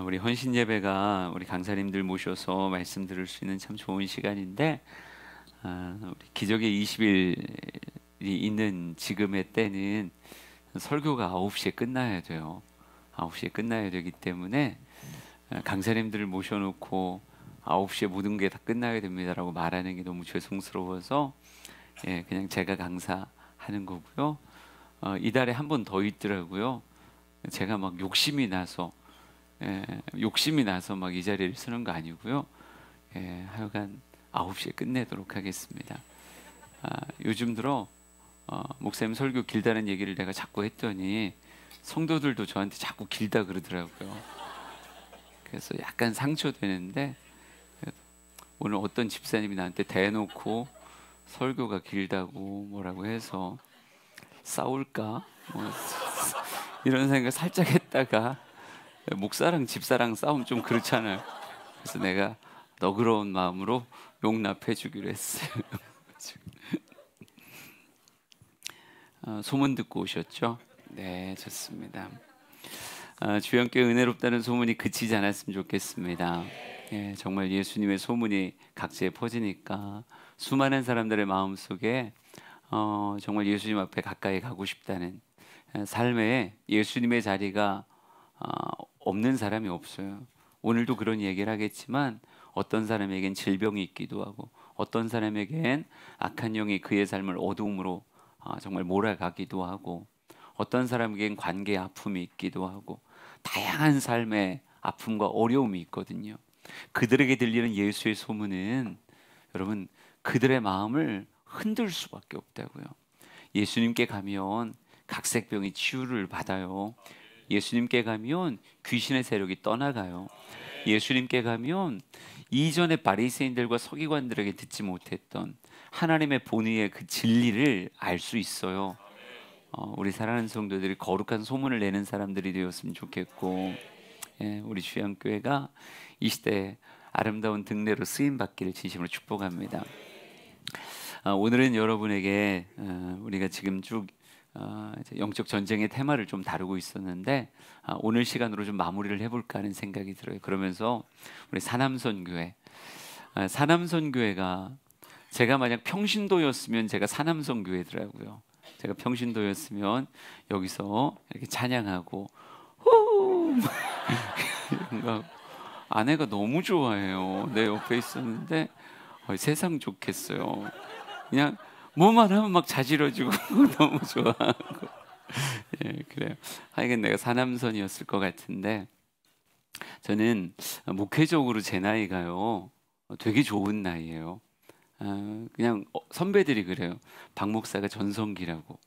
우리 헌신 예배가 우리 강사님들 모셔서 말씀 들을 수 있는 참 좋은 시간인데, 우리 기적의 20일이 있는 지금의 때는 설교가 9시에 끝나야 돼요. 9시에 끝나야 되기 때문에 강사님들을 모셔놓고 9시에 모든 게 다 끝나야 됩니다라고 말하는 게 너무 죄송스러워서 그냥 제가 강사하는 거고요. 이달에 한 번 더 있더라고요. 제가 막 욕심이 나서 막 이 자리를 쓰는 거 아니고요. 하여간 9시에 끝내도록 하겠습니다. 요즘 들어 목사님 설교 길다는 얘기를 내가 자꾸 했더니 성도들도 저한테 자꾸 길다 그러더라고요. 그래서 약간 상처되는데, 오늘 어떤 집사님이 나한테 대놓고 설교가 길다고 뭐라고 해서 싸울까? 이런 생각 살짝 했다가, 목사랑 집사랑 싸우면 좀 그렇잖아요. 그래서 내가 너그러운 마음으로 용납해 주기로 했어요. 소문 듣고 오셨죠? 네, 좋습니다. 주연께 은혜롭다는 소문이 그치지 않았으면 좋겠습니다. 정말 예수님의 소문이 각지에 퍼지니까 수많은 사람들의 마음속에 정말 예수님 앞에 가까이 가고 싶다는, 삶에 예수님의 자리가 없는 사람이 없어요. 오늘도 그런 얘기를 하겠지만, 어떤 사람에겐 질병이 있기도 하고, 어떤 사람에겐 악한 영이 그의 삶을 어두움으로 정말 몰아가기도 하고, 어떤 사람에겐 관계의 아픔이 있기도 하고, 다양한 삶의 아픔과 어려움이 있거든요. 그들에게 들리는 예수의 소문은, 여러분, 그들의 마음을 흔들 수밖에 없다고요. 예수님께 가면 각색병이 치유를 받아요. 예수님께 가면 귀신의 세력이 떠나가요. 예수님께 가면 이전에 바리새인들과 서기관들에게 듣지 못했던 하나님의 본의의 그 진리를 알 수 있어요. 우리 사랑하는 성도들이 거룩한 소문을 내는 사람들이 되었으면 좋겠고, 우리 주양교회가 이 시대에 아름다운 등례로 쓰임 받기를 진심으로 축복합니다. 오늘은 여러분에게 우리가 지금 쭉 영적 전쟁의 테마를 좀 다루고 있었는데, 오늘 시간으로 좀 마무리를 해볼까 하는 생각이 들어요. 그러면서 우리 사남선교회, 사남선교회가, 제가 만약 평신도였으면 제가 사남선교회더라고요. 제가 평신도였으면 여기서 이렇게 찬양하고 후 아내가 너무 좋아해요. 내 옆에 있었는데 세상 좋겠어요. 그냥 뭐만 하면 막 자지러지고 너무 좋아하고. 그래요. 하여간 내가 사남선이었을 것 같은데, 저는 목회적으로 제 나이가요 되게 좋은 나이예요. 그냥 선배들이 그래요. 박 목사가 전성기라고.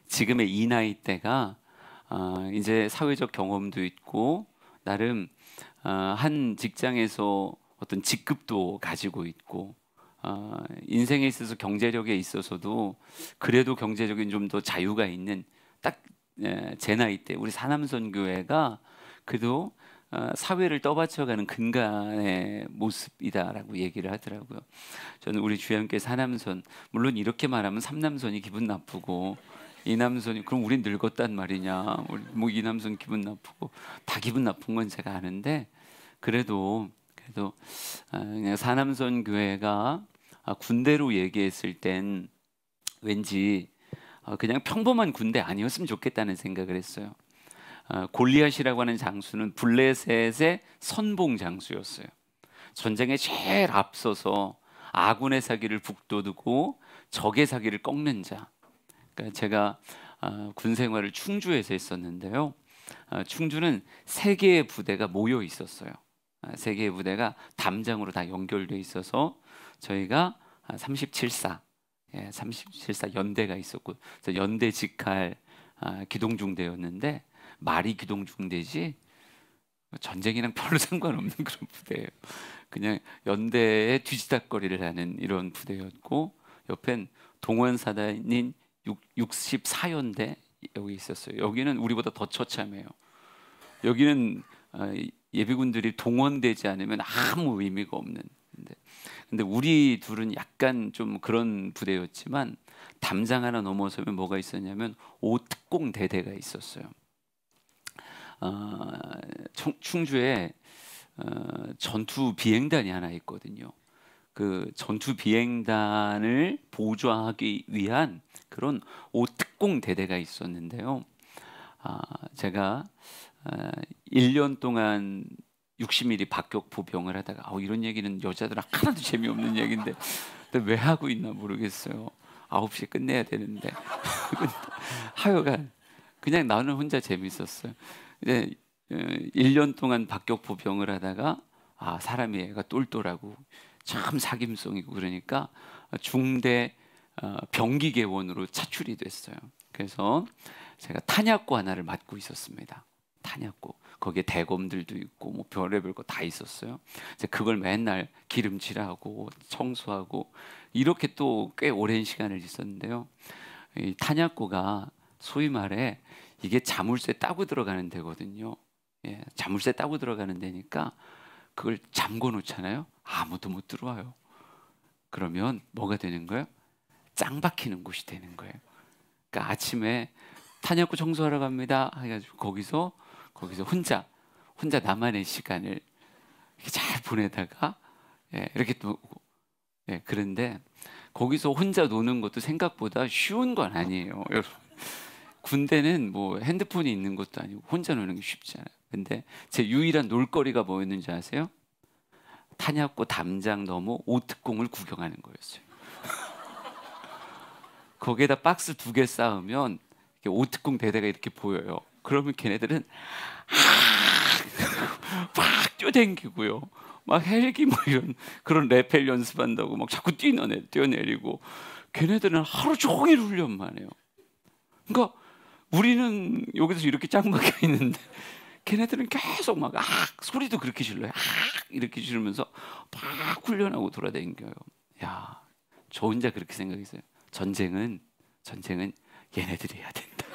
지금의 이 나이 대가 이제 사회적 경험도 있고, 나름 한 직장에서 어떤 직급도 가지고 있고, 인생에 있어서 경제력에 있어서도 그래도 경제적인 좀 더 자유가 있는, 딱 제 나이 때 우리 사남선교회가 그래도 사회를 떠받쳐가는 근간의 모습이다라고 얘기를 하더라고요. 저는 우리 주양께 사남선, 물론 이렇게 말하면 삼남선이 기분 나쁘고, 이남선이 그럼 우린 늙었단 말이냐, 우리 뭐 이남선 기분 나쁘고, 다 기분 나쁜 건 제가 아는데, 그래도 그냥 사남선 교회가 군대로 얘기했을 땐 왠지 그냥 평범한 군대 아니었으면 좋겠다는 생각을 했어요. 골리앗이라고 하는 장수는 블레셋의 선봉 장수였어요. 전쟁에 제일 앞서서 아군의 사기를 북돋우고 적의 사기를 꺾는 자. 그러니까 제가 군 생활을 충주에서 했었는데요. 충주는 세 개의 부대가 모여 있었어요. 세 개의 부대가 담장으로 다 연결돼 있어서 저희가 37사, 37사 연대가 있었고, 그래서 연대 직할 기동중대였는데, 말이 기동중대지 전쟁이랑 별로 상관없는 그런 부대예요. 그냥 연대에 뒤지닥거리를 하는 이런 부대였고, 옆엔 동원사단인 64연대 여기 있었어요. 여기는 우리보다 더 처참해요. 여기는 예비군들이 동원되지 않으면 아무 의미가 없는. 근데 우리 둘은 약간 좀 그런 부대였지만, 담장 하나 넘어서면 뭐가 있었냐면 오특공 대대가 있었어요. 충주에 전투 비행단이 하나 있거든요. 그 전투 비행단을 보조하기 위한 그런 오특공 대대가 있었는데요. 제가 1년 동안 60mm 박격 포병을 하다가 이런 얘기는 여자들 하나도 재미없는 얘기인데 근데 왜 하고 있나 모르겠어요. 9시에 끝내야 되는데 하여간 그냥 나는 혼자 재밌었어요. 근데 1년 동안 박격 포병을 하다가 사람이 애가 똘똘하고 참 사김성이고 그러니까 중대 병기계원으로 차출이 됐어요. 그래서 제가 탄약고 하나를 맡고 있었습니다. 탄약고. 거기에 대검들도 있고 뭐 별의별 거 다 있었어요. 그걸 맨날 기름칠하고 청소하고 이렇게 또 꽤 오랜 시간을 있었는데요. 이 탄약고가 소위 말해 이게 자물쇠 따고 들어가는 데거든요. 예, 자물쇠 따고 들어가는 데니까 그걸 잠궈 놓잖아요. 아무도 못 들어와요. 그러면 뭐가 되는 거예요? 짱 박히는 곳이 되는 거예요. 그러니까 아침에 탄약고 청소하러 갑니다 해가지고 거기서 혼자 나만의 시간을 이렇게 잘 보내다가 이렇게 또 그런데 거기서 혼자 노는 것도 생각보다 쉬운 건 아니에요. 여러분, 군대는 뭐 핸드폰이 있는 것도 아니고 혼자 노는 게 쉽지 않아요. 근데 제 유일한 놀거리가 뭐였는지 아세요? 탄약고 담장 너머 오특공을 구경하는 거였어요. 거기에다 박스 2개 쌓으면 오특공 대대가 이렇게 보여요. 그러면 걔네들은 막 뛰어댕기고요. 막 헬기 뭐 이런 그런 레펠 연습한다고 막 자꾸 뛰어내리고 걔네들은 하루 종일 훈련만 해요. 그러니까 우리는 여기서 이렇게 짱 박혀 있는데 걔네들은 계속 막 소리도 그렇게 질러요. 이렇게 지르면서 막 훈련하고 돌아다녀요. 야, 저 혼자 그렇게 생각했어요. 전쟁은 얘네들이 해야 된다.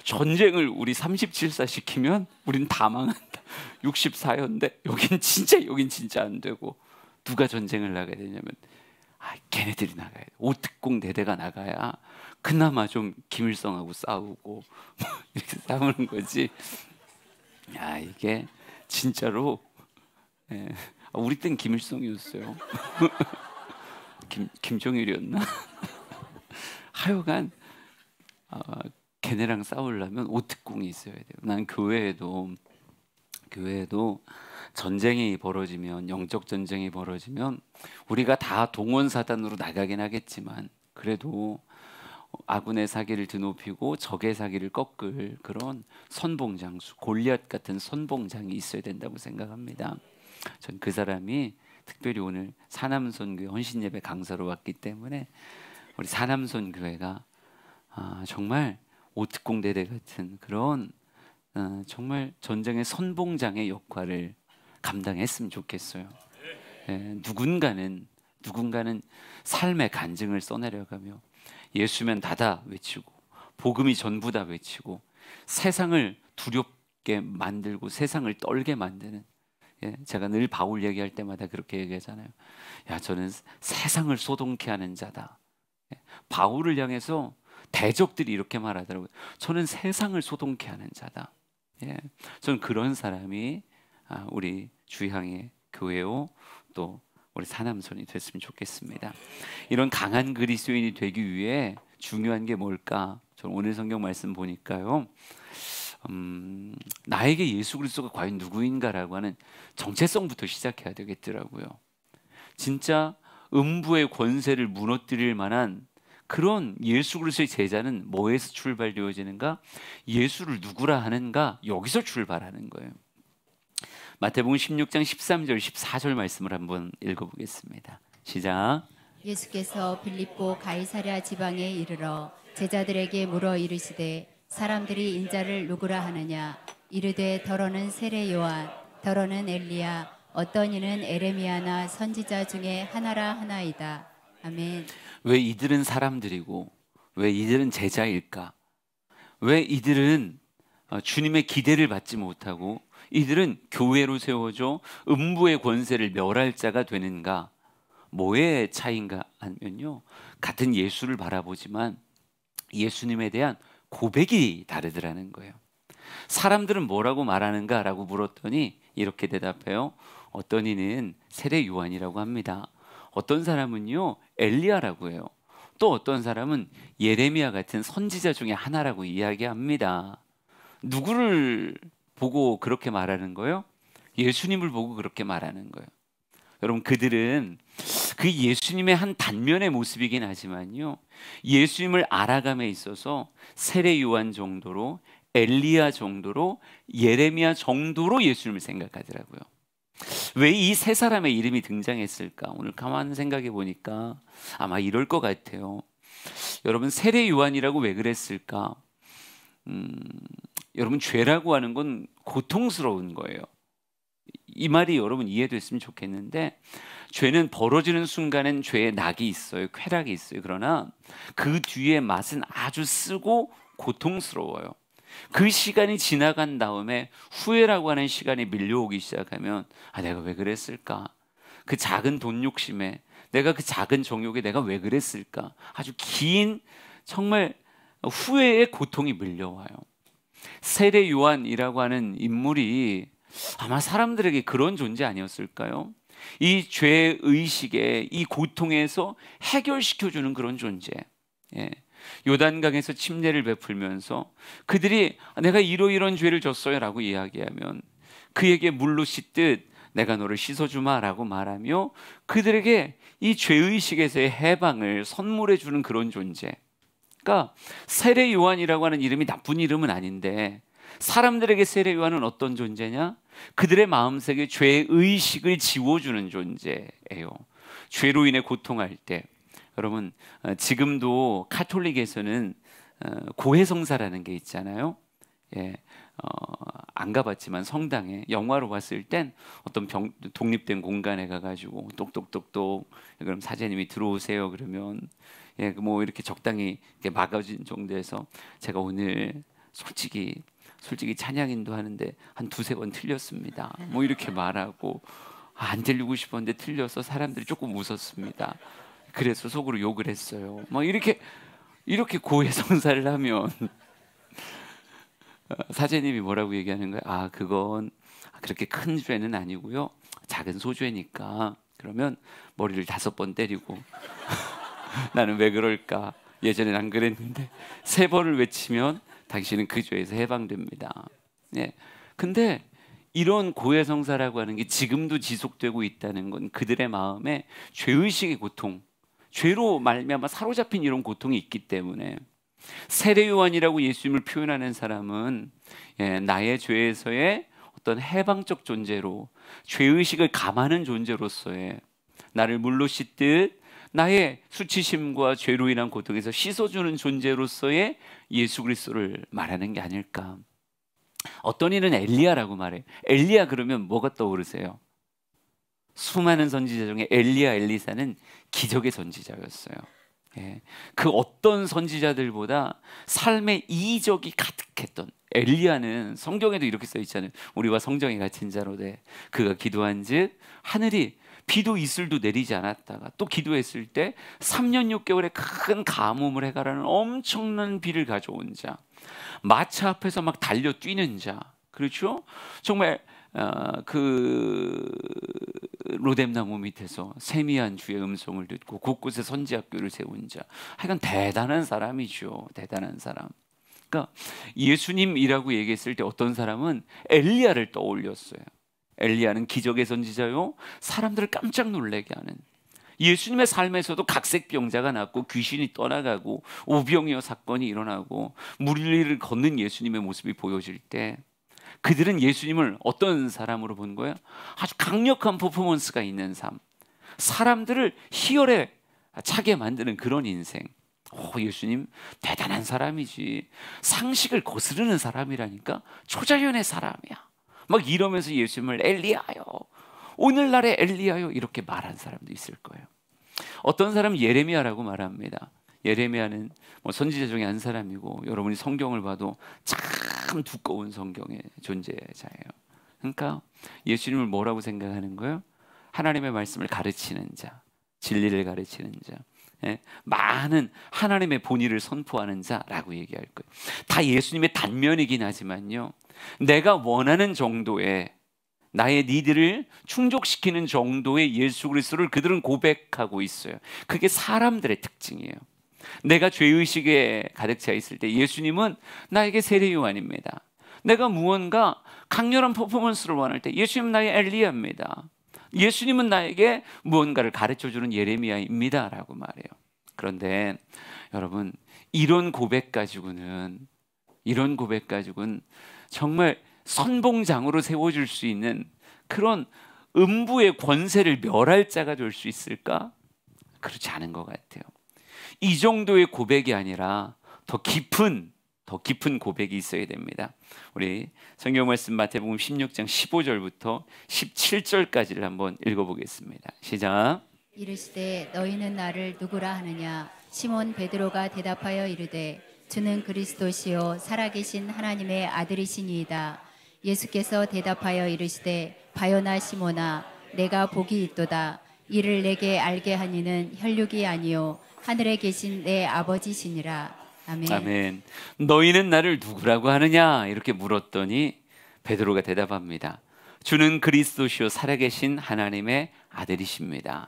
전쟁을 우리 37사 시키면 우린 다 망한다. 64연대 여긴 진짜 안 되고 누가 전쟁을 나가야 되냐면 걔네들이 나가야 돼. 오특공 대대가 나가야 그나마 좀 김일성하고 싸우고 이렇게 싸우는 거지. 야, 이게 진짜로 우리 땐 김일성이었어요. 김정일이었나? 하여간 걔네랑 싸우려면 오특공이 있어야 돼요. 난 교회에도 전쟁이 벌어지면, 영적 전쟁이 벌어지면 우리가 다 동원사단으로 나가긴 하겠지만 그래도 아군의 사기를 드높이고 적의 사기를 꺾을 그런 선봉장수, 골리앗 같은 선봉장이 있어야 된다고 생각합니다. 전 그 사람이 특별히 오늘 사남선교회 헌신예배 강사로 왔기 때문에 우리 사남선교회가 정말 오특공대대 같은 그런 정말 전쟁의 선봉장의 역할을 감당했으면 좋겠어요. 누군가는 삶의 간증을 써내려가며 예수면 다다 외치고 복음이 전부다 외치고 세상을 두렵게 만들고 세상을 떨게 만드는, 제가 늘 바울 얘기할 때마다 그렇게 얘기하잖아요. 야, 저는 세상을 소동케 하는 자다. 바울을 향해서 대적들이 이렇게 말하더라고요. 저는 세상을 소동케 하는 자다. 저는 그런 사람이 우리 주향의 교회요 또 우리 사남선이 됐으면 좋겠습니다. 이런 강한 그리스도인이 되기 위해 중요한 게 뭘까? 저는 오늘 성경 말씀 보니까요, 나에게 예수 그리스도가 과연 누구인가라고 하는 정체성부터 시작해야 되겠더라고요. 진짜 음부의 권세를 무너뜨릴 만한 그런 예수 그리스도의 제자는 뭐에서 출발되어지는가? 예수를 누구라 하는가? 여기서 출발하는 거예요. 마태복음 16장 13절 14절 말씀을 한번 읽어보겠습니다. 시작. 예수께서 빌립보 가이사랴 지방에 이르러 제자들에게 물어 이르시되 사람들이 인자를 누구라 하느냐? 이르되 더러는 세례 요한, 더러는 엘리야, 어떤 이는 에레미야나 선지자 중에 하나라 하나이다. 아멘. 왜 이들은 사람들이고 왜 이들은 제자일까? 왜 이들은 주님의 기대를 받지 못하고 이들은 교회로 세워져 음부의 권세를 멸할 자가 되는가? 뭐의 차이인가 하면요, 같은 예수를 바라보지만 예수님에 대한 고백이 다르더라는 거예요. 사람들은 뭐라고 말하는가라고 물었더니 이렇게 대답해요. 어떤 이는 세례 요한이라고 합니다. 어떤 사람은요 엘리야라고 해요. 또 어떤 사람은 예레미야 같은 선지자 중에 하나라고 이야기합니다. 누구를 보고 그렇게 말하는 거예요? 예수님을 보고 그렇게 말하는 거예요. 여러분, 그들은 그 예수님의 한 단면의 모습이긴 하지만요, 예수님을 알아감에 있어서 세례 요한 정도로, 엘리야 정도로, 예레미야 정도로 예수님을 생각하더라고요. 왜 이 세 사람의 이름이 등장했을까? 오늘 가만 생각해 보니까 아마 이럴 것 같아요. 여러분, 세례 요한이라고 왜 그랬을까? 여러분, 죄라고 하는 건 고통스러운 거예요. 이 말이 여러분 이해됐으면 좋겠는데, 죄는 벌어지는 순간엔 죄의 낙이 있어요. 쾌락이 있어요. 그러나 그 뒤에 맛은 아주 쓰고 고통스러워요. 그 시간이 지나간 다음에 후회라고 하는 시간이 밀려오기 시작하면, 내가 왜 그랬을까? 그 작은 돈 욕심에, 내가 그 작은 정욕에 내가 왜 그랬을까? 아주 긴 정말 후회의 고통이 밀려와요. 세례 요한이라고 하는 인물이 아마 사람들에게 그런 존재 아니었을까요? 이 죄의식에, 이 고통에서 해결시켜주는 그런 존재. 예. 요단강에서 침례를 베풀면서 그들이 내가 이러이러한 죄를 졌어요 라고 이야기하면 그에게 물로 씻듯 내가 너를 씻어주마 라고 말하며 그들에게 이 죄의식에서의 해방을 선물해 주는 그런 존재. 그러니까 세례 요한이라고 하는 이름이 나쁜 이름은 아닌데, 사람들에게 세례 요한은 어떤 존재냐? 그들의 마음속에 죄의식을 지워주는 존재예요. 죄로 인해 고통할 때, 여러분, 지금도 카톨릭에서는 고해성사라는 게 있잖아요. 예, 안 가봤지만 성당에 영화로 봤을 땐 어떤 독립된 공간에 가가지고 똑똑똑똑, 그럼 사제님이 들어오세요 그러면, 예, 뭐 이렇게 적당히 이렇게 막아진 정도에서 제가 오늘 솔직히 찬양인도 하는데 한 두세 번 틀렸습니다. 뭐 이렇게 말하고, 안 들리고 싶었는데 틀려서 사람들이 조금 웃었습니다. 그래서 속으로 욕을 했어요. 막 이렇게 고해성사를 하면 사제님이 뭐라고 얘기하는 거야? 그건 그렇게 큰 죄는 아니고요, 작은 소죄니까. 그러면 머리를 5번 때리고 나는 왜 그럴까? 예전엔 안 그랬는데 3번을 외치면 당신은 그 죄에서 해방됩니다. 예. 근데 이런 고해성사라고 하는 게 지금도 지속되고 있다는 건 그들의 마음에 죄의식의 고통, 죄로 말미암아 사로잡힌 이런 고통이 있기 때문에, 세례 요한이라고 예수님을 표현하는 사람은 나의 죄에서의 어떤 해방적 존재로, 죄의식을 감하는 존재로서의, 나를 물로 씻듯 나의 수치심과 죄로 인한 고통에서 씻어주는 존재로서의 예수 그리스도를 말하는 게 아닐까. 어떤 이는 엘리야라고 말해요. 엘리야 그러면 뭐가 떠오르세요? 수많은 선지자 중에 엘리사는 기적의 선지자였어요. 예. 그 어떤 선지자들보다 삶의 이적이 가득했던 엘리야는, 성경에도 이렇게 써 있잖아요. 우리와 성정이 같은 자로 돼 그가 기도한즉 하늘이 비도 이슬도 내리지 않았다가 또 기도했을 때 3년 6개월의 큰 가뭄을 해가라는 엄청난 비를 가져온 자, 마차 앞에서 막 달려 뛰는 자, 그렇죠? 정말 그 로뎀나무 밑에서 세미한 주의 음성을 듣고 곳곳에 선지학교를 세운 자, 하여간 대단한 사람이죠. 대단한 사람. 그러니까 예수님이라고 얘기했을 때 어떤 사람은 엘리야를 떠올렸어요. 엘리야는 기적의 선지자요, 사람들을 깜짝 놀라게 하는, 예수님의 삶에서도 각색병자가 낫고 귀신이 떠나가고 오병이어 사건이 일어나고 물리를 걷는 예수님의 모습이 보여질 때, 그들은 예수님을 어떤 사람으로 본 거예요? 아주 강력한 퍼포먼스가 있는 삶, 사람들을 희열에 차게 만드는 그런 인생. 예수님 대단한 사람이지, 상식을 거스르는 사람이라니까, 초자연의 사람이야, 막 이러면서 예수님을 엘리야요, 오늘날의 엘리야요, 이렇게 말한 사람도 있을 거예요. 어떤 사람은 예레미야라고 말합니다. 예레미야는 뭐 선지자 중에 한 사람이고, 여러분이 성경을 봐도 참 두꺼운 성경의 존재자예요. 그러니까 예수님을 뭐라고 생각하는 거예요? 하나님의 말씀을 가르치는 자, 진리를 가르치는 자, 많은 하나님의 본의를 선포하는 자라고 얘기할 거예요. 다 예수님의 단면이긴 하지만요, 내가 원하는 정도의 나의 니드를 충족시키는 정도의 예수 그리스도를 그들은 고백하고 있어요. 그게 사람들의 특징이에요. 내가 죄의식에 가득 차 있을 때 예수님은 나에게 세례 요한입니다. 내가 무언가 강렬한 퍼포먼스를 원할 때 예수님은 나의 엘리야입니다. 예수님은 나에게 무언가를 가르쳐주는 예레미야입니다 라고 말해요. 그런데 여러분, 이런 고백 가지고는 정말 선봉장으로 세워줄 수 있는 그런 음부의 권세를 멸할 자가 될 수 있을까? 그렇지 않은 것 같아요. 이 정도의 고백이 아니라 더 깊은 고백이 있어야 됩니다. 우리 성경 말씀 마태복음 16장 15절부터 17절까지를 한번 읽어보겠습니다. 시작. 이르시되 너희는 나를 누구라 하느냐? 시몬 베드로가 대답하여 이르되 주는 그리스도시요 살아계신 하나님의 아들이시니이다. 예수께서 대답하여 이르시되 바요나 시몬아, 내가 복이 있도다. 이를 내게 알게 하니는 혈육이 아니요 하늘에 계신 내 아버지시니라. 아멘. 아멘. 너희는 나를 누구라고 하느냐? 이렇게 물었더니 베드로가 대답합니다. 주는 그리스도시요 살아계신 하나님의 아들이십니다.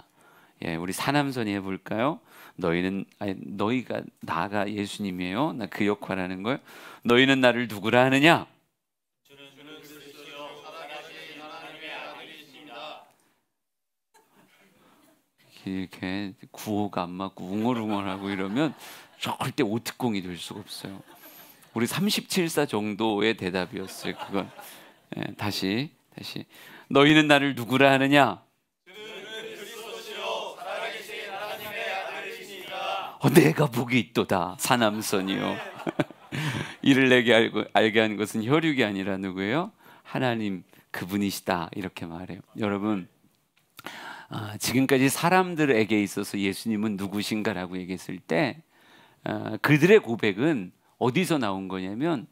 우리 사남선이 해볼까요? 너희가 나가 예수님이에요. 나 그 역할하는 걸. 너희는 나를 누구라 하느냐? 주는 그리스도시요 살아계신 하나님의 아들이십니다. 이렇게 구호가 안 맞고 웅얼웅얼하고 이러면 절대 오특공이 될 수가 없어요. 우리 37사 정도의 대답이었어요. 그건 다시 너희는 나를 누구라 하느냐? 내가 복이 있도다. 사남선이요. 이를 내게 알게 한 것은 혈육이 아니라 누구예요? 하나님 그분이시다. 이렇게 말해요. 여러분, 지금까지 사람들에게 있어서 예수님은 누구신가라고 얘기했을 때 그들의 고백은 어디서 나온 거냐면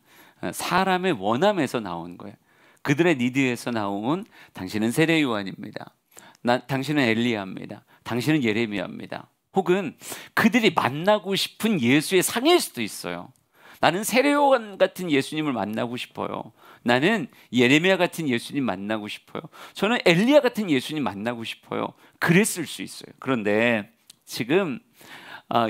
사람의 원함에서 나온 거예요. 그들의 니드에서 나온 당신은 세례 요한입니다. 당신은 엘리야입니다. 당신은 예레미야입니다. 혹은 그들이 만나고 싶은 예수의 상일 수도 있어요. 나는 세례 요한 같은 예수님을 만나고 싶어요. 나는 예레미야 같은 예수님 만나고 싶어요. 저는 엘리야 같은 예수님 만나고 싶어요. 그랬을 수 있어요. 그런데 지금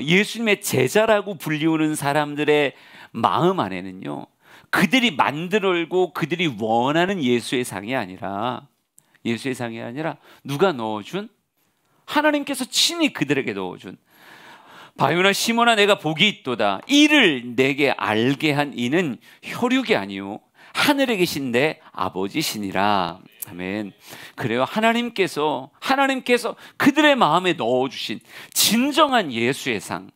예수님의 제자라고 불리우는 사람들의 마음 안에는요, 그들이 만들고 그들이 원하는 예수의 상이 아니라 누가 넣어준? 하나님께서 친히 그들에게 넣어준 바요나 시몬아, 내가 복이 있도다. 이를 내게 알게 한 이는 혈육이 아니요 하늘에 계신 내 아버지시니라. 아멘. 그래요. 하나님께서 그들의 마음에 넣어주신 진정한 예수의 상,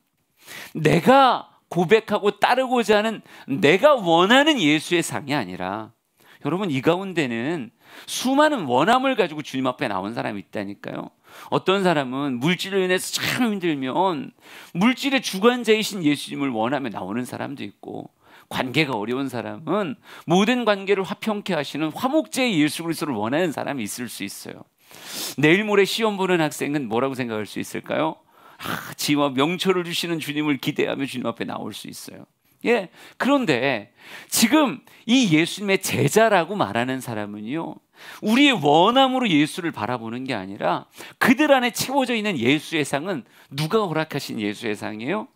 내가 고백하고 따르고자 하는 내가 원하는 예수의 상이 아니라, 여러분, 이 가운데는 수많은 원함을 가지고 주님 앞에 나온 사람이 있다니까요. 어떤 사람은 물질로 인해서 참 힘들면 물질의 주관자이신 예수님을 원하며 나오는 사람도 있고, 관계가 어려운 사람은 모든 관계를 화평케 하시는 화목제의 예수 그리스도를 원하는 사람이 있을 수 있어요. 내일 모레 시험 보는 학생은 뭐라고 생각할 수 있을까요? 지와 명철을 주시는 주님을 기대하며 주님 앞에 나올 수 있어요. 그런데 지금 이 예수님의 제자라고 말하는 사람은요, 우리의 원함으로 예수를 바라보는 게 아니라 그들 안에 채워져 있는 예수의 상은 누가 허락하신 예수의 상이에요?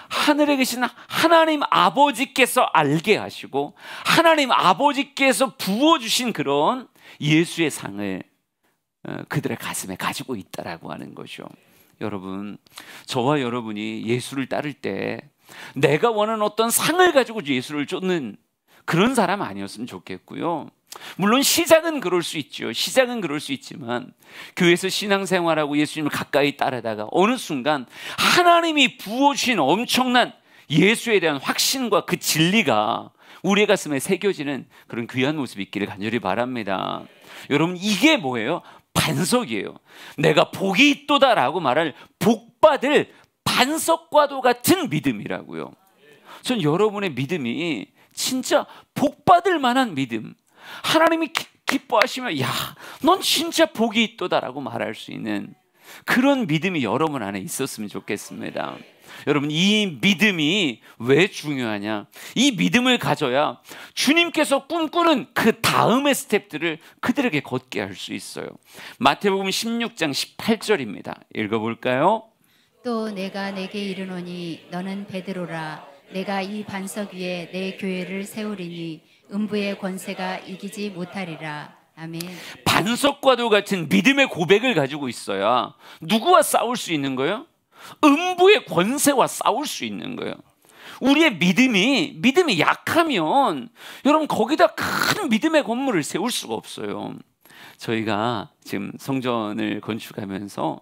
하늘에 계신 하나님 아버지께서 알게 하시고 하나님 아버지께서 부어주신 그런 예수의 상을 그들의 가슴에 가지고 있다라고 하는 거죠. 여러분, 저와 여러분이 예수를 따를 때 내가 원하는 어떤 상을 가지고 예수를 쫓는 그런 사람 아니었으면 좋겠고요. 물론 시작은 그럴 수 있죠. 시작은 그럴 수 있지만 교회에서 신앙생활하고 예수님을 가까이 따르다가 어느 순간 하나님이 부어주신 엄청난 예수에 대한 확신과 그 진리가 우리의 가슴에 새겨지는 그런 귀한 모습이 있기를 간절히 바랍니다. 여러분, 이게 뭐예요? 반석이에요. 내가 복이 있도다라고 말할 복받을 반석과도 같은 믿음이라고요. 전 여러분의 믿음이 진짜 복받을 만한 믿음, 하나님이 기뻐하시면 야, 넌 진짜 복이 있도다라고 말할 수 있는 그런 믿음이 여러분 안에 있었으면 좋겠습니다. 여러분, 이 믿음이 왜 중요하냐? 이 믿음을 가져야 주님께서 꿈꾸는 그 다음의 스텝들을 그들에게 걷게 할 수 있어요. 마태복음 16장 18절입니다. 읽어볼까요? 또 내가 내게 이르노니 너는 베드로라. 내가 이 반석 위에 내 교회를 세우리니 음부의 권세가 이기지 못하리라. 아멘. 반석과도 같은 믿음의 고백을 가지고 있어야 누구와 싸울 수 있는 거예요? 음부의 권세와 싸울 수 있는 거예요. 우리의 믿음이 약하면 여러분 거기다 큰 믿음의 건물을 세울 수가 없어요. 저희가 지금 성전을 건축하면서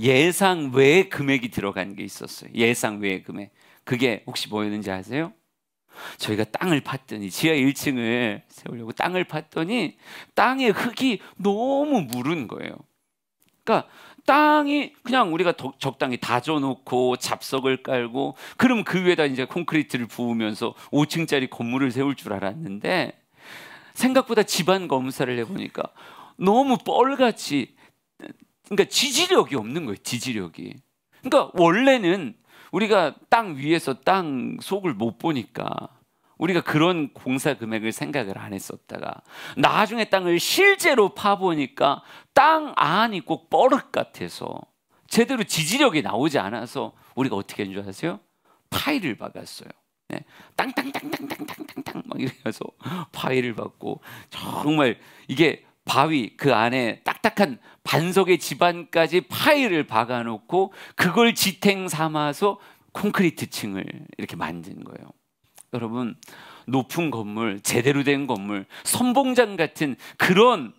예상 외의 금액이 들어간 게 있었어요. 예상 외의 금액. 그게 혹시 뭐였는지 아세요? 저희가 땅을 팠더니, 지하 1층을 세우려고 땅을 팠더니 땅의 흙이 너무 무른 거예요. 그러니까 땅이 그냥 우리가 적당히 다져놓고 잡석을 깔고 그럼 그 위에다 이제 콘크리트를 부으면서 5층짜리 건물을 세울 줄 알았는데, 생각보다 집안 검사를 해보니까 너무 뻘같이, 그러니까 지지력이 없는 거예요. 지지력이. 그러니까 원래는 우리가 땅 위에서 땅 속을 못 보니까 우리가 그런 공사 금액을 생각을 안 했었다가 나중에 땅을 실제로 파보니까 땅 안이 꼭 뻐릇 같아서 제대로 지지력이 나오지 않아서 우리가 어떻게 한 줄 아세요? 파일을 박았어요. 네. 땅땅땅땅땅땅땅땅 막 이래서 파일을 박고, 정말 이게 바위 그 안에 딱딱한 반석의 집안까지 파일을 박아놓고 그걸 지탱 삼아서 콘크리트 층을 이렇게 만든 거예요. 여러분, 높은 건물, 제대로 된 건물, 선봉장 같은 그런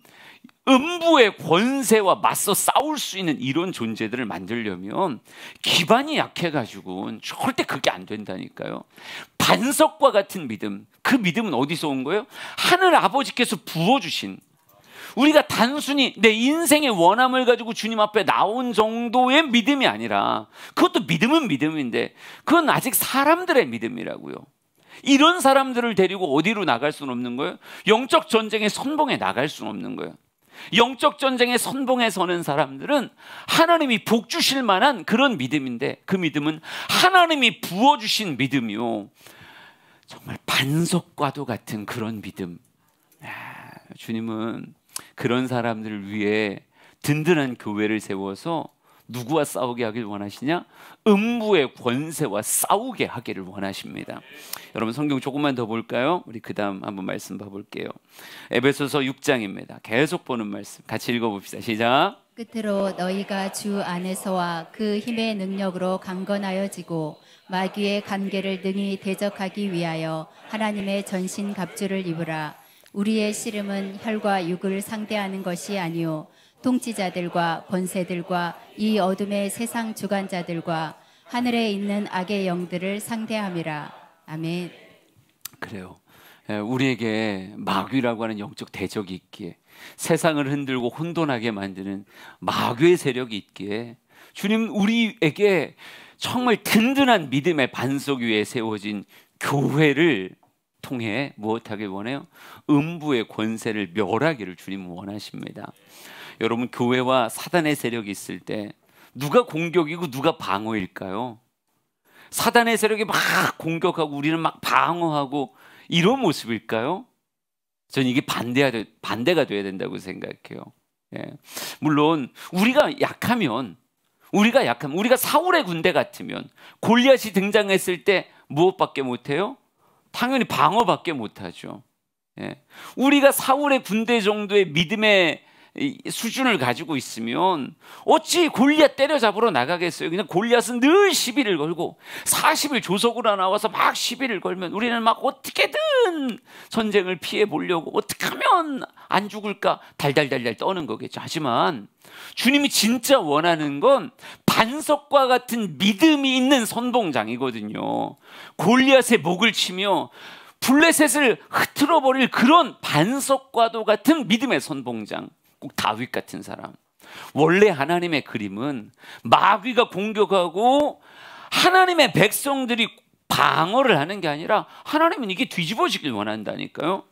음부의 권세와 맞서 싸울 수 있는 이런 존재들을 만들려면 기반이 약해가지고 절대 그게 안 된다니까요. 반석과 같은 믿음, 그 믿음은 어디서 온 거예요? 하늘 아버지께서 부어주신, 우리가 단순히 내 인생의 원함을 가지고 주님 앞에 나온 정도의 믿음이 아니라, 그것도 믿음은 믿음인데 그건 아직 사람들의 믿음이라고요. 이런 사람들을 데리고 어디로 나갈 수는 없는 거예요. 영적 전쟁의 선봉에 나갈 수는 없는 거예요. 영적 전쟁의 선봉에 서는 사람들은 하나님이 복 주실 만한 그런 믿음인데, 그 믿음은 하나님이 부어주신 믿음이요, 정말 반석과도 같은 그런 믿음. 주님은 그런 사람들을 위해 든든한 교회를 세워서 누구와 싸우게 하길 원하시냐? 음부의 권세와 싸우게 하기를 원하십니다. 여러분, 성경 조금만 더 볼까요? 우리 그 다음 한번 말씀 봐볼게요. 에베소서 6장입니다. 계속 보는 말씀 같이 읽어봅시다. 시작. 끝으로 너희가 주 안에서와 그 힘의 능력으로 강건하여지고 마귀의 관계를 능히 대적하기 위하여 하나님의 전신 갑주를 입으라. 우리의 씨름은 혈과 육을 상대하는 것이 아니요 통치자들과 권세들과 이 어둠의 세상 주관자들과 하늘에 있는 악의 영들을 상대함이라. 아멘. 그래요. 우리에게 마귀라고 하는 영적 대적이 있기에, 세상을 흔들고 혼돈하게 만드는 마귀의 세력이 있기에, 주님 우리에게 정말 든든한 믿음의 반석 위에 세워진 교회를 통해 무엇하길 원해요? 음부의 권세를 멸하기를 주님은 원하십니다. 여러분, 교회와 사단의 세력이 있을 때 누가 공격이고 누가 방어일까요? 사단의 세력이 막 공격하고 우리는 막 방어하고 이런 모습일까요? 저는 이게 반대가 돼야 된다고 생각해요. 예. 물론 우리가 약하면, 우리가 사울의 군대 같으면 골리앗이 등장했을 때 무엇밖에 못해요? 당연히 방어밖에 못하죠. 예. 우리가 사울의 군대 정도의 믿음의 수준을 가지고 있으면 어찌 골리앗 때려잡으러 나가겠어요? 그냥 골리앗은 늘 시비를 걸고 40일 조석으로 나와서 막 시비를 걸면 우리는 막 어떻게든 전쟁을 피해 보려고 어떻게 하면 안 죽을까 달달달달 떠는 거겠죠. 하지만 주님이 진짜 원하는 건 반석과 같은 믿음이 있는 선봉장이거든요. 골리앗의 목을 치며 블레셋을 흐트러 버릴 그런 반석과도 같은 믿음의 선봉장. 꼭 다윗 같은 사람. 원래 하나님의 그림은 마귀가 공격하고 하나님의 백성들이 방어를 하는 게 아니라 하나님은 이게 뒤집어지길 원한다니까요.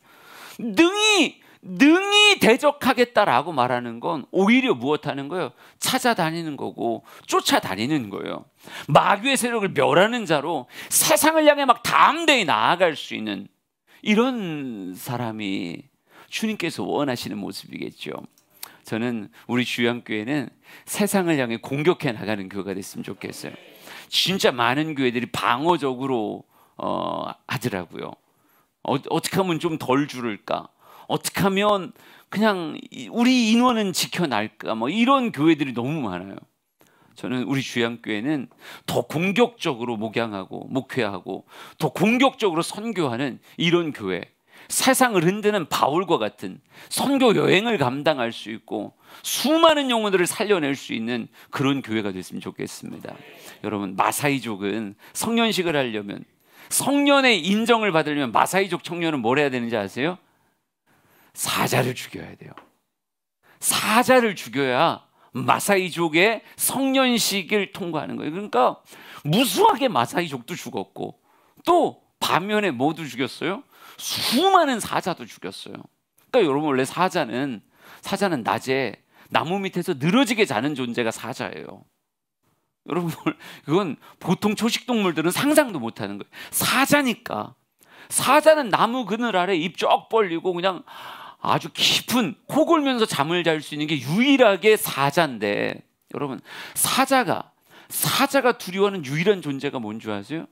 능히 능히 대적하겠다라고 말하는 건 오히려 무엇하는 거예요? 찾아다니는 거고 쫓아다니는 거예요. 마귀의 세력을 멸하는 자로 세상을 향해 막 담대히 나아갈 수 있는 이런 사람이 주님께서 원하시는 모습이겠죠. 저는 우리 주양교회는 세상을 향해 공격해 나가는 교회가 됐으면 좋겠어요. 진짜 많은 교회들이 방어적으로 하더라고요. 어떻게 하면 좀 덜 줄을까? 어떻게 하면 그냥 우리 인원은 지켜날까? 뭐 이런 교회들이 너무 많아요. 저는 우리 주양교회는 더 공격적으로 목양하고 목회하고 더 공격적으로 선교하는 이런 교회, 세상을 흔드는 바울과 같은 선교 여행을 감당할 수 있고 수많은 영혼들을 살려낼 수 있는 그런 교회가 됐으면 좋겠습니다. 여러분, 마사이족은 성년식을 하려면, 성년의 인정을 받으려면 마사이족 청년은 뭘 해야 되는지 아세요? 사자를 죽여야 돼요. 사자를 죽여야 마사이족의 성년식을 통과하는 거예요. 그러니까 무수하게 마사이족도 죽었고 또 반면에 뭐도 죽였어요? 수많은 사자도 죽였어요. 그러니까 여러분, 원래 사자는 낮에 나무 밑에서 늘어지게 자는 존재가 사자예요. 여러분, 그건 보통 초식동물들은 상상도 못하는 거예요. 사자니까. 사자는 나무 그늘 아래 입 쭉 벌리고 그냥 아주 깊은 코 골면서 잠을 잘 수 있는 게 유일하게 사자인데, 여러분, 사자가 두려워하는 유일한 존재가 뭔지 아세요?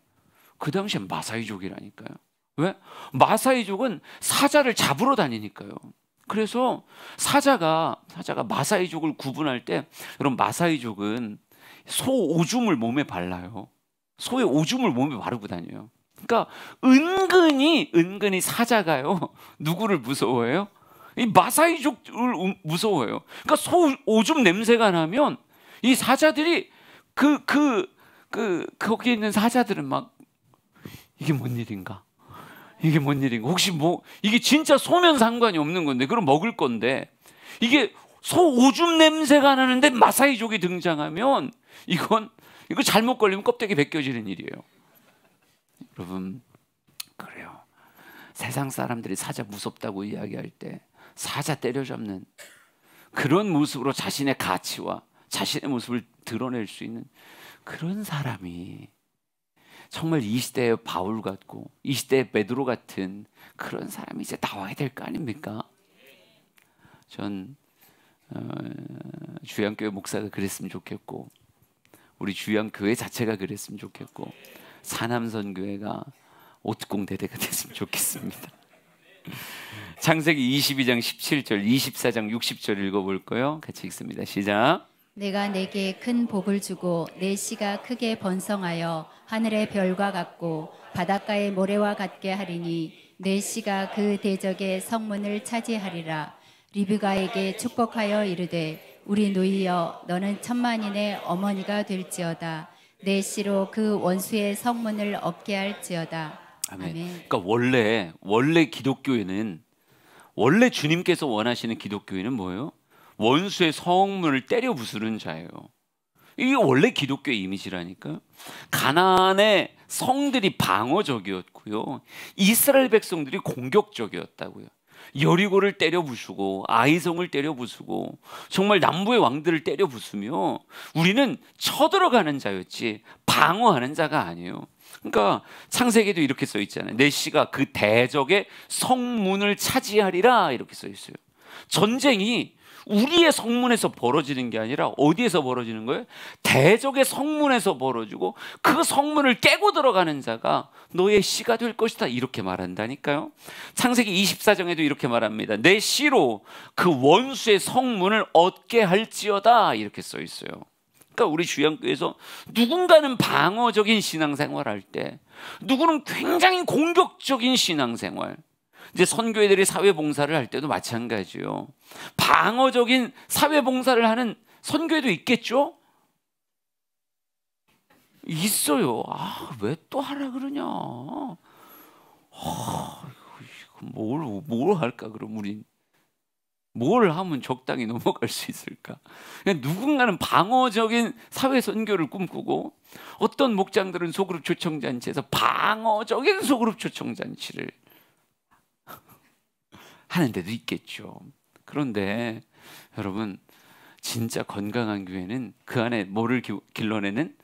그 당시엔 마사이족이라니까요. 왜? 마사이족은 사자를 잡으러 다니니까요. 그래서 사자가 마사이족을 구분할 때, 여러분, 마사이족은 소 오줌을 몸에 발라요. 소의 오줌을 몸에 바르고 다녀요. 그러니까 은근히 사자가요, 누구를 무서워해요? 이 마사이족을 무서워해요. 그러니까 소 오줌 냄새가 나면 이 사자들이 거기에 있는 사자들은 막 이게 뭔 일인가? 이게 뭔 일인가? 혹시 뭐 이게 진짜 소면 상관이 없는 건데, 그럼 먹을 건데, 이게 소 오줌 냄새가 나는데 마사이족이 등장하면 이거 잘못 걸리면 껍데기 벗겨지는 일이에요. 여러분, 그래요. 세상 사람들이 사자 무섭다고 이야기할 때 사자 때려잡는 그런 모습으로 자신의 가치와 자신의 모습을 드러낼 수 있는 그런 사람이 정말 이 시대의 바울 같고 이 시대의 베드로 같은 그런 사람이 이제 나와야 될 거 아닙니까? 전 주양교회 목사가 그랬으면 좋겠고, 우리 주양교회 자체가 그랬으면 좋겠고, 사남선교회가 오특공대대가 됐으면 좋겠습니다. 창세기 22장 17절, 24장 60절 읽어볼까요? 같이 읽습니다. 시작. 내가 내게 큰 복을 주고 내 씨가 크게 번성하여 하늘의 별과 같고 바닷가의 모래와 같게 하리니 내 씨가 그 대적의 성문을 차지하리라. 리브가에게 축복하여 이르되 우리 누이여 너는 천만인의 어머니가 될지어다. 내 씨로 그 원수의 성문을 얻게 할지어다. 아멘. 아멘. 그러니까 원래 기독교회는, 원래 주님께서 원하시는 기독교회는 뭐예요? 원수의 성문을 때려 부수는 자예요. 이게 원래 기독교의 이미지라니까요. 가나안의 성들이 방어적이었고요, 이스라엘 백성들이 공격적이었다고요. 여리고를 때려 부수고 아이성을 때려 부수고 정말 남부의 왕들을 때려 부수며 우리는 쳐들어가는 자였지 방어하는 자가 아니에요. 그러니까 창세기에도 이렇게 써 있잖아요. 내 씨가 그 대적의 성문을 차지하리라, 이렇게 써 있어요. 전쟁이 우리의 성문에서 벌어지는 게 아니라 어디에서 벌어지는 거예요? 대적의 성문에서 벌어지고 그 성문을 깨고 들어가는 자가 너의 씨가 될 것이다, 이렇게 말한다니까요. 창세기 24장에도 이렇게 말합니다. 내 씨로 그 원수의 성문을 얻게 할지어다, 이렇게 써 있어요. 그러니까 우리 주양교회에서 누군가는 방어적인 신앙생활 할 때, 누구는 굉장히 공격적인 신앙생활, 이제 선교회들이 사회봉사를 할 때도 마찬가지요. 방어적인 사회봉사를 하는 선교회도 있겠죠? 있어요. 왜 또 하라 그러냐? 뭘 할까 그럼 우린? 뭘 하면 적당히 넘어갈 수 있을까? 누군가는 방어적인 사회 선교를 꿈꾸고, 어떤 목장들은 소그룹 초청잔치에서 방어적인 소그룹 초청잔치를 하는 데도 있겠죠. 그런데 여러분, 진짜 건강한 교회는 그 안에 뭐를 길러내는,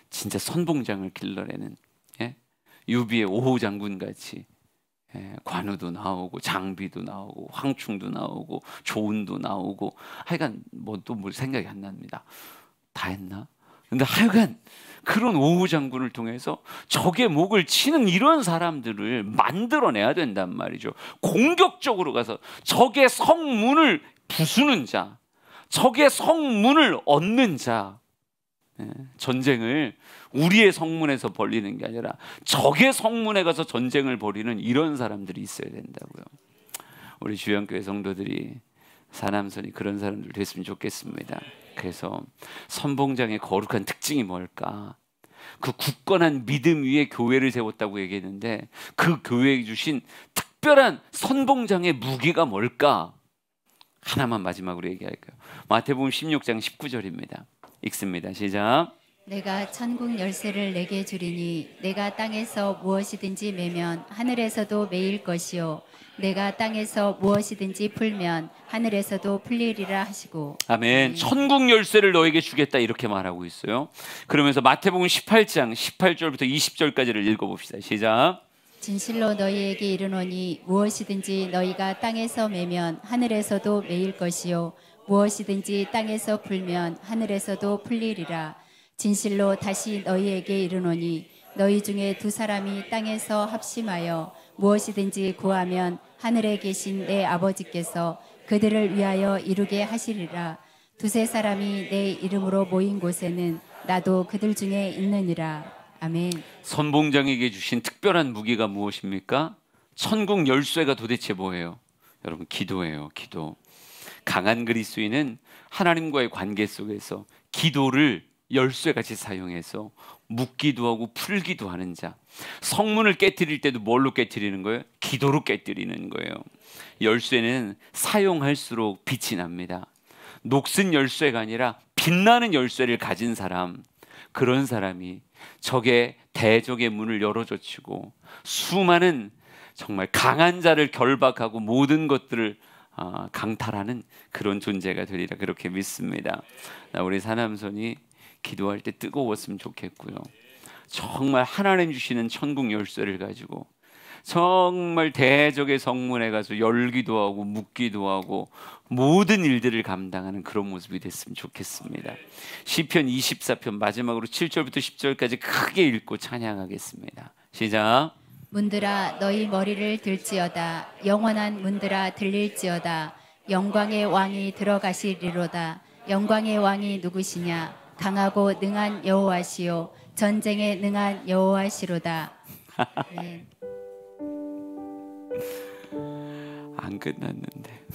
진짜 선봉장을 길러내는, 예? 유비의 5호 장군 같이, 예, 관우도 나오고 장비도 나오고 황충도 나오고 조은도 나오고, 하여간 뭐 또 뭘 생각이 안 납니다. 다 했나? 근데 하여간 그런 5호 장군을 통해서 적의 목을 치는 이런 사람들을 만들어내야 된단 말이죠. 공격적으로 가서 적의 성문을 부수는 자, 적의 성문을 얻는 자. 전쟁을 우리의 성문에서 벌리는 게 아니라 적의 성문에 가서 전쟁을 벌이는 이런 사람들이 있어야 된다고요. 우리 주영교회 성도들이, 사남선이 그런 사람들 됐으면 좋겠습니다. 그래서 선봉장의 거룩한 특징이 뭘까? 그 굳건한 믿음 위에 교회를 세웠다고 얘기했는데, 그 교회에 주신 특별한 선봉장의 무기가 뭘까? 하나만 마지막으로 얘기할까요? 마태복음 16장 19절입니다. 읽습니다. 시작. 내가 천국 열쇠를 내게 주리니 내가 땅에서 무엇이든지 매면 하늘에서도 매일 것이요 내가 땅에서 무엇이든지 풀면 하늘에서도 풀리리라 하시고. 아멘. 천국 열쇠를 너에게 주겠다, 이렇게 말하고 있어요. 그러면서 마태복음 18장 18절부터 20절까지를 읽어봅시다. 시작. 진실로 너희에게 이르노니 무엇이든지 너희가 땅에서 매면 하늘에서도 매일 것이요 무엇이든지 땅에서 풀면 하늘에서도 풀리리라. 진실로 다시 너희에게 이르노니 너희 중에 두 사람이 땅에서 합심하여 무엇이든지 구하면 하늘에 계신 내 아버지께서 그들을 위하여 이루게 하시리라. 두세 사람이 내 이름으로 모인 곳에는 나도 그들 중에 있느니라. 아멘. 선봉장에게 주신 특별한 무기가 무엇입니까? 천국 열쇠가 도대체 뭐예요? 여러분, 기도예요. 기도. 강한 그리스도인은 하나님과의 관계 속에서 기도를 열쇠같이 사용해서 묻기도 하고 풀기도 하는 자. 성문을 깨트릴 때도 뭘로 깨트리는 거예요? 기도로 깨트리는 거예요. 열쇠는 사용할수록 빛이 납니다. 녹슨 열쇠가 아니라 빛나는 열쇠를 가진 사람, 그런 사람이 적의 대적의 문을 열어젖히고 수많은 정말 강한 자를 결박하고 모든 것들을 강탈하는 그런 존재가 되리라, 그렇게 믿습니다. 우리 사남선이 기도할 때 뜨거웠으면 좋겠고요. 정말 하나님 주시는 천국 열쇠를 가지고 정말 대적의 성문에 가서 열기도 하고 묻기도 하고 모든 일들을 감당하는 그런 모습이 됐으면 좋겠습니다. 시편 24편 마지막으로 7절부터 10절까지 크게 읽고 찬양하겠습니다. 시작. 문들아 너희 머리를 들지어다. 영원한 문들아 들릴지어다. 영광의 왕이 들어가시리로다. 영광의 왕이 누구시냐? 강하고 능한 여호와시요 전쟁에 능한 여호와시로다. 네. 안 끝났는데.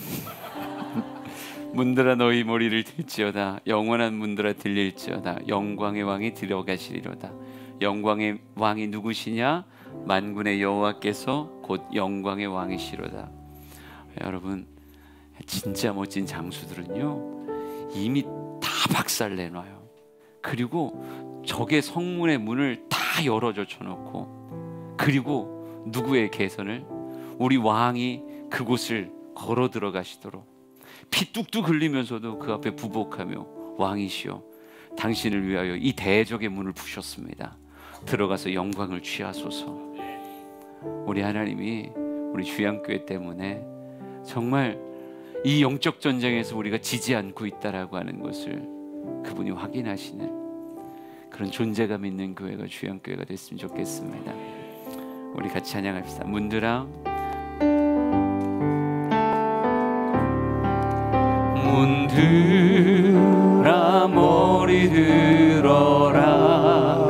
문들아 너희 머리를 들지어다. 영원한 문들아 들릴지어다. 영광의 왕이 들어가시리로다. 영광의 왕이 누구시냐? 만군의 여호와께서 곧 영광의 왕이시로다. 여러분, 진짜 멋진 장수들은요 이미 다 박살내놔요. 그리고 적의 성문의 문을 다 열어젖혀 놓고, 그리고 누구의 개선을? 우리 왕이 그곳을 걸어 들어가시도록 피 뚝뚝 흘리면서도 그 앞에 부복하며 왕이시여 당신을 위하여 이 대적의 문을 부셨습니다. 들어가서 영광을 취하소서. 우리 하나님이 우리 주양교회 때문에 정말 이 영적 전쟁에서 우리가 지지 않고 있다라고 하는 것을 그분이 확인하시는 그런 존재감 있는 교회가 주양교회가 됐으면 좋겠습니다. 우리 같이 찬양합시다. 문들아 문들아 머리 들어라.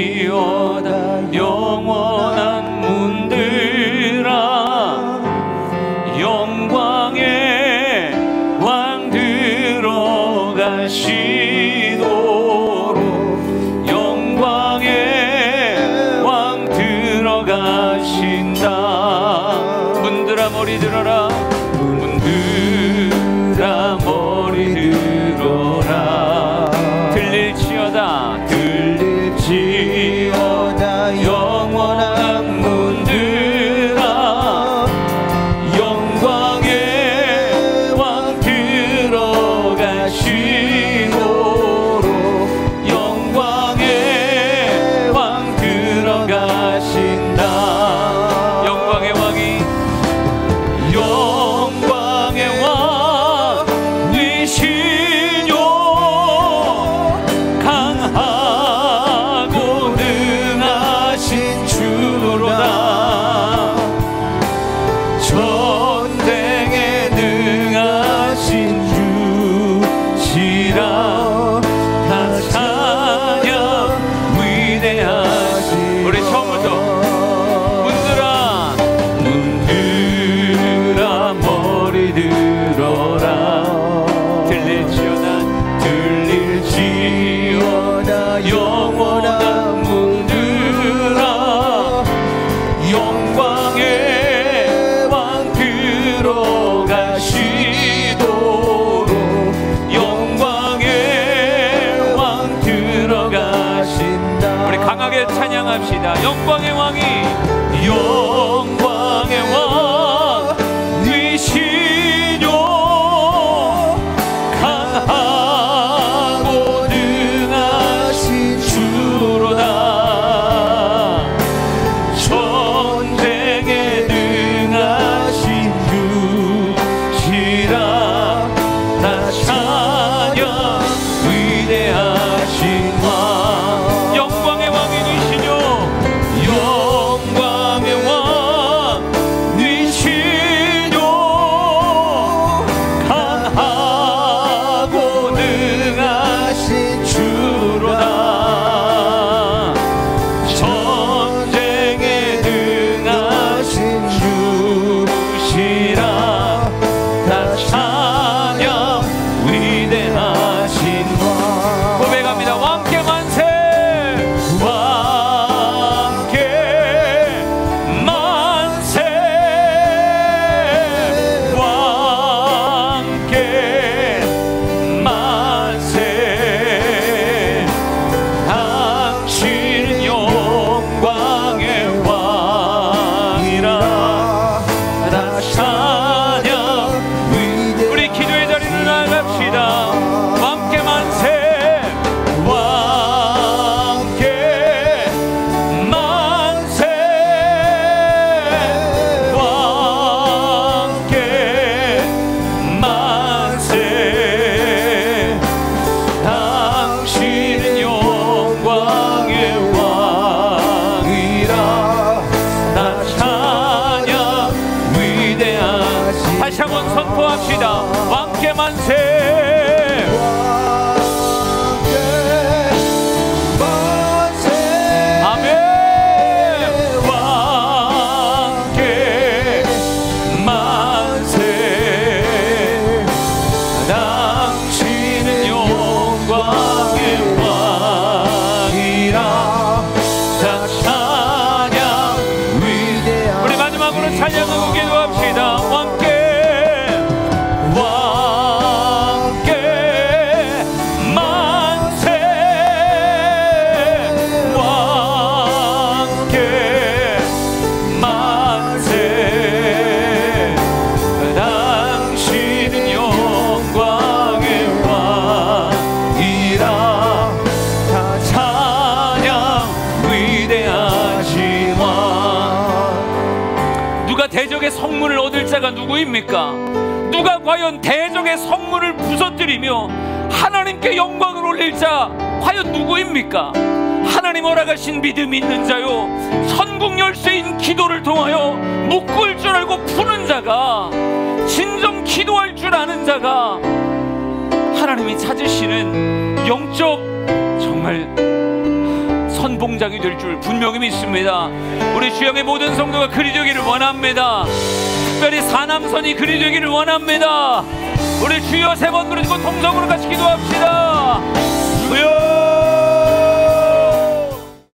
들릴지어다 영원한 문들아. 영광의 왕 들어가시도록. 영광의 왕 들어가신다. 문들아 머리 들어라. 문들아 머리 들어라. 들릴지어다. 들릴지어다 영원한 문들 전쟁에 능하신 주시라. 다 찬양 위대하신. 우리 처음부터 문들아 머리 들어라. 들릴지어다 영원한 문들아. 영광의 왕 들어가시도록. 영광의 왕 들어가신다. 우리 강하게 찬양합시다. 영광의 왕이 영광의 왕이시뇨. 강하고 능하신 주로다. 전쟁에 능하신 주시라. 다 찬양 위대하신 왕. 영광의 왕이시뇨. 영광의 왕이시뇨. 강하고 능하신 주로다. 전쟁에 능하신 주시라. 다 찬양 위대하신 왕. 고백합니다. 왕께 만세. 왕께 만세. 왕께 만세. 당신은 영광의 왕이라. 다 찬양. 우리 기도의 자리를 나갑시다. 왕께 만세. 왕께 만세. 왕께 만세. 당신은 영광의 왕이라. 다 찬양 위대하신. 다시 한번 선포합시다. 왕께 만세. 아멘. 왕께 만세. 당신은 영광의 왕이라. 다 찬양 위대하신. 우리 마지막으로 찬양하고 기도합시다. 왕께 만세. 왕께 만세. 당신은 영광의 왕이라. 다 찬양 위대하신 왕. 누가 대적의 성문을 얻을 자가 누구입니까? 누가 과연 대적의 성문을 부서뜨리며 하나님께 영광을 올릴 자 과연 누구입니까? 하나님 허락하신 믿음 있는 자요, 선국 열쇠인 기도를 통하여 묶을 줄 알고 푸는 자가, 진정 기도할 줄 아는 자가 하나님이 찾으시는 영적 정말 선봉장이 될 줄 분명히 믿습니다. 우리 주영의 모든 성도가 그리 되기를 원합니다. 특별히 사남선이 그리 되기를 원합니다. 우리 주여 세 번 부르시고 통성으로 같이 기도합시다. 주여